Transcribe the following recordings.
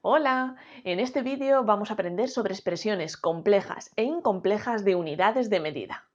Hola, en este vídeo vamos a aprender sobre expresiones complejas e incomplejas de unidades de medida.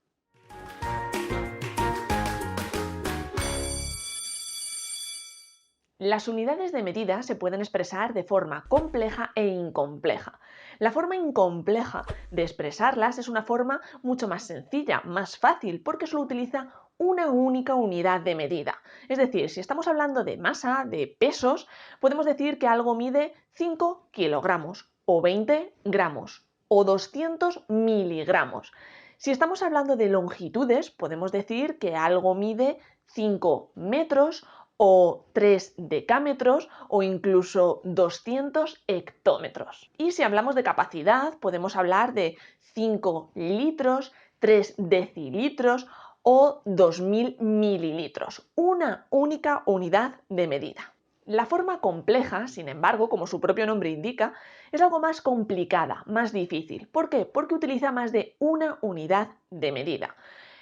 Las unidades de medida se pueden expresar de forma compleja e incompleja. La forma incompleja de expresarlas es una forma mucho más sencilla, más fácil, porque solo utiliza una única unidad de medida. Es decir, si estamos hablando de masa, de pesos, podemos decir que algo mide 5 kilogramos, o 20 gramos, o 200 miligramos. Si estamos hablando de longitudes, podemos decir que algo mide 5 metros o 3 decámetros o incluso 200 hectómetros. Y si hablamos de capacidad, podemos hablar de 5 litros, 3 decilitros o 2000 mililitros, una única unidad de medida. La forma compleja, sin embargo, como su propio nombre indica, es algo más complicada, más difícil. ¿Por qué? Porque utiliza más de una unidad de medida.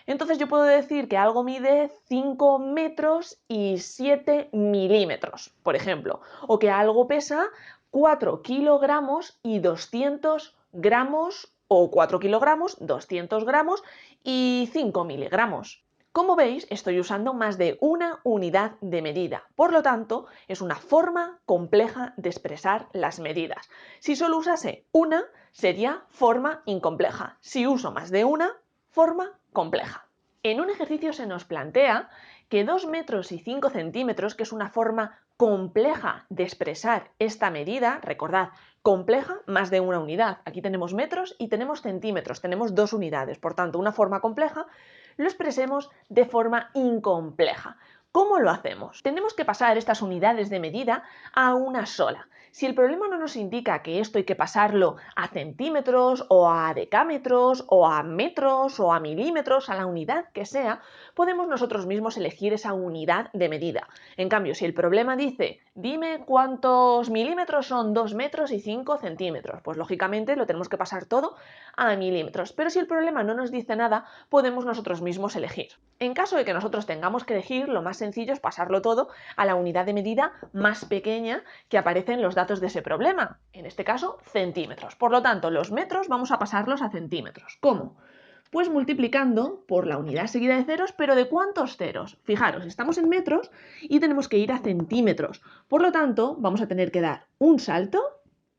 Entonces yo puedo decir que algo mide 5 metros y 7 milímetros, por ejemplo, o que algo pesa 4 kilogramos y 200 gramos, o 4 kilogramos, 200 gramos y 5 miligramos. Como veis, estoy usando más de una unidad de medida. Por lo tanto, es una forma compleja de expresar las medidas. Si solo usase una, sería forma incompleja. Si uso más de una, forma compleja. En un ejercicio se nos plantea que 2 metros y 5 centímetros, que es una forma compleja de expresar esta medida, recordad, compleja más de una unidad. Aquí tenemos metros y tenemos centímetros, tenemos dos unidades, por tanto, una forma compleja, lo expresemos de forma incompleja. ¿Cómo lo hacemos? Tenemos que pasar estas unidades de medida a una sola. Si el problema no nos indica que esto hay que pasarlo a centímetros o a decámetros o a metros o a milímetros, a la unidad que sea, podemos nosotros mismos elegir esa unidad de medida. En cambio, si el problema dice, dime cuántos milímetros son 2 metros y 5 centímetros, pues lógicamente lo tenemos que pasar todo a milímetros. Pero si el problema no nos dice nada, podemos nosotros mismos elegir. En caso de que nosotros tengamos que elegir, lo más sencillo es pasarlo todo a la unidad de medida más pequeña que aparece en los datos de ese problema, en este caso centímetros. Por lo tanto, los metros vamos a pasarlos a centímetros. ¿Cómo? Pues multiplicando por la unidad seguida de ceros, pero ¿de cuántos ceros? Fijaros, estamos en metros y tenemos que ir a centímetros. Por lo tanto, vamos a tener que dar un salto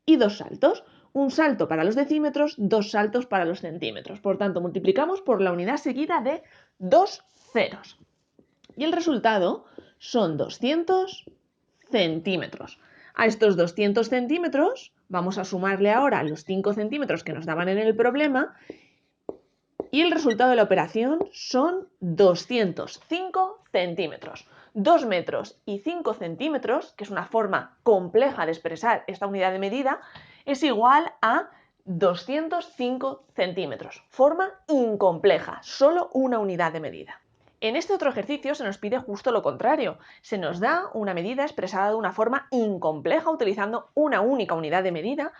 y dos saltos. Un salto para los decímetros, dos saltos para los centímetros. Por tanto, multiplicamos por la unidad seguida de dos ceros. Y el resultado son 200 centímetros. A estos 200 centímetros vamos a sumarle ahora los 5 centímetros que nos daban en el problema y el resultado de la operación son 205 centímetros. 2 metros y 5 centímetros, que es una forma compleja de expresar esta unidad de medida, es igual a 205 centímetros. Forma incompleja, solo una unidad de medida. En este otro ejercicio se nos pide justo lo contrario. Se nos da una medida expresada de una forma incompleja utilizando una única unidad de medida,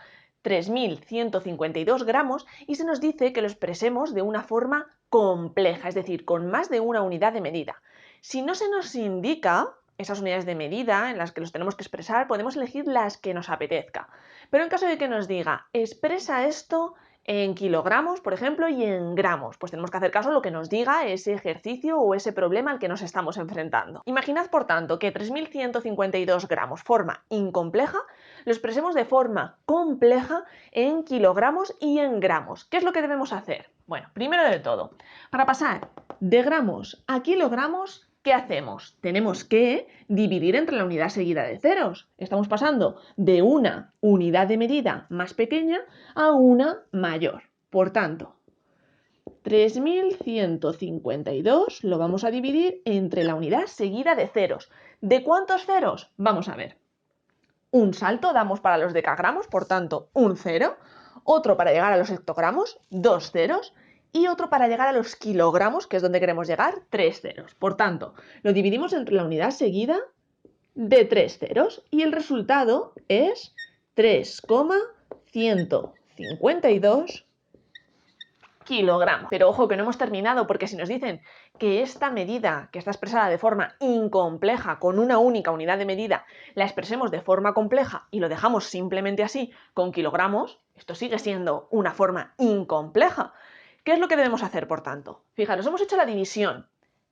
3.152 gramos, y se nos dice que lo expresemos de una forma compleja, es decir, con más de una unidad de medida. Si no se nos indica esas unidades de medida en las que los tenemos que expresar, podemos elegir las que nos apetezca. Pero en caso de que nos diga, expresa esto en kilogramos, por ejemplo, y en gramos, pues tenemos que hacer caso a lo que nos diga ese ejercicio o ese problema al que nos estamos enfrentando. Imaginad, por tanto, que 3.152 gramos, forma incompleja, lo expresemos de forma compleja en kilogramos y en gramos. ¿Qué es lo que debemos hacer? Bueno, primero de todo, para pasar de gramos a kilogramos, ¿qué hacemos? Tenemos que dividir entre la unidad seguida de ceros. Estamos pasando de una unidad de medida más pequeña a una mayor. Por tanto, 3.152 lo vamos a dividir entre la unidad seguida de ceros. ¿De cuántos ceros? Vamos a ver. Un salto damos para los decagramos, por tanto, un cero. Otro para llegar a los hectogramos, dos ceros. Y otro para llegar a los kilogramos, que es donde queremos llegar, tres ceros. Por tanto, lo dividimos entre la unidad seguida de tres ceros y el resultado es 3,152 kilogramos. Pero ojo que no hemos terminado, porque si nos dicen que esta medida, que está expresada de forma incompleja con una única unidad de medida, la expresemos de forma compleja y lo dejamos simplemente así con kilogramos, esto sigue siendo una forma incompleja. ¿Qué es lo que debemos hacer, por tanto? Fijaros, hemos hecho la división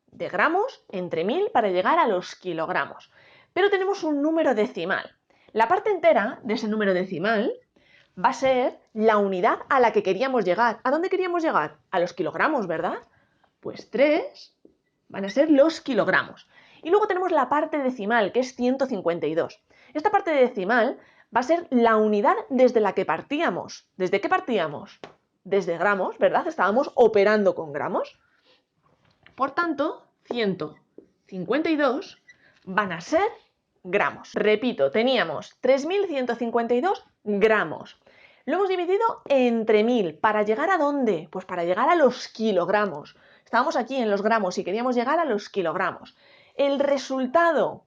de gramos entre 1000 para llegar a los kilogramos, pero tenemos un número decimal. La parte entera de ese número decimal va a ser la unidad a la que queríamos llegar. ¿A dónde queríamos llegar? A los kilogramos, ¿verdad? Pues 3 van a ser los kilogramos. Y luego tenemos la parte decimal, que es 152. Esta parte decimal va a ser la unidad desde la que partíamos. ¿Desde qué partíamos? Desde gramos, ¿verdad? Estábamos operando con gramos. Por tanto, 152 van a ser gramos. Repito, teníamos 3152 gramos. Lo hemos dividido entre 1000. ¿Para llegar a dónde? Pues para llegar a los kilogramos. Estábamos aquí en los gramos y queríamos llegar a los kilogramos. El resultado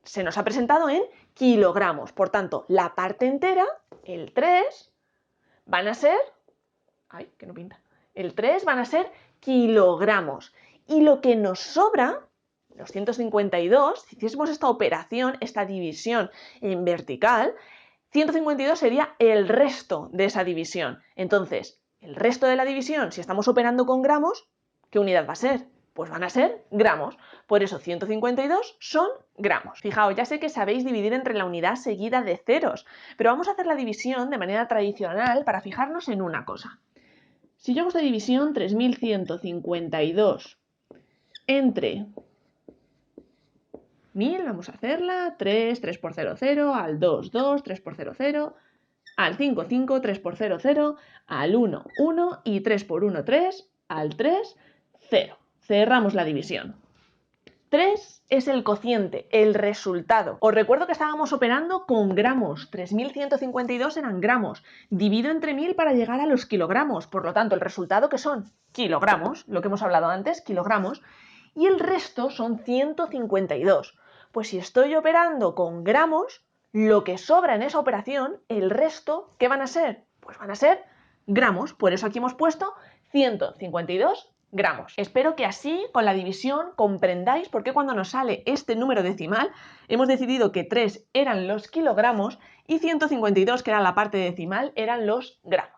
se nos ha presentado en kilogramos. Por tanto, la parte entera, el 3, van a ser... ¡Ay, que no pinta! El 3 van a ser kilogramos. Y lo que nos sobra, los 152, si hiciésemos esta operación, esta división en vertical, 152 sería el resto de esa división. Entonces, el resto de la división, si estamos operando con gramos, ¿qué unidad va a ser? Pues van a ser gramos. Por eso 152 son gramos. Fijaos, ya sé que sabéis dividir entre la unidad seguida de ceros, pero vamos a hacer la división de manera tradicional para fijarnos en una cosa. Si yo hago esta división 3152 entre 1000, vamos a hacerla, 3, 3 por 0, 0, al 2, 2, 3 por 0, 0, al 5, 5, 3 por 0, 0, al 1, 1 y 3 por 1, 3, al 3, 0. Cerramos la división. 3 es el cociente, el resultado. Os recuerdo que estábamos operando con gramos. 3152 eran gramos. Divido entre 1000 para llegar a los kilogramos. Por lo tanto, el resultado que son kilogramos, lo que hemos hablado antes, kilogramos, y el resto son 152. Pues si estoy operando con gramos, lo que sobra en esa operación, el resto, ¿qué van a ser? Pues van a ser gramos. Por eso aquí hemos puesto 152 gramos. Espero que así, con la división, comprendáis por qué cuando nos sale este número decimal, hemos decidido que 3 eran los kilogramos y 152, que era la parte decimal, eran los gramos.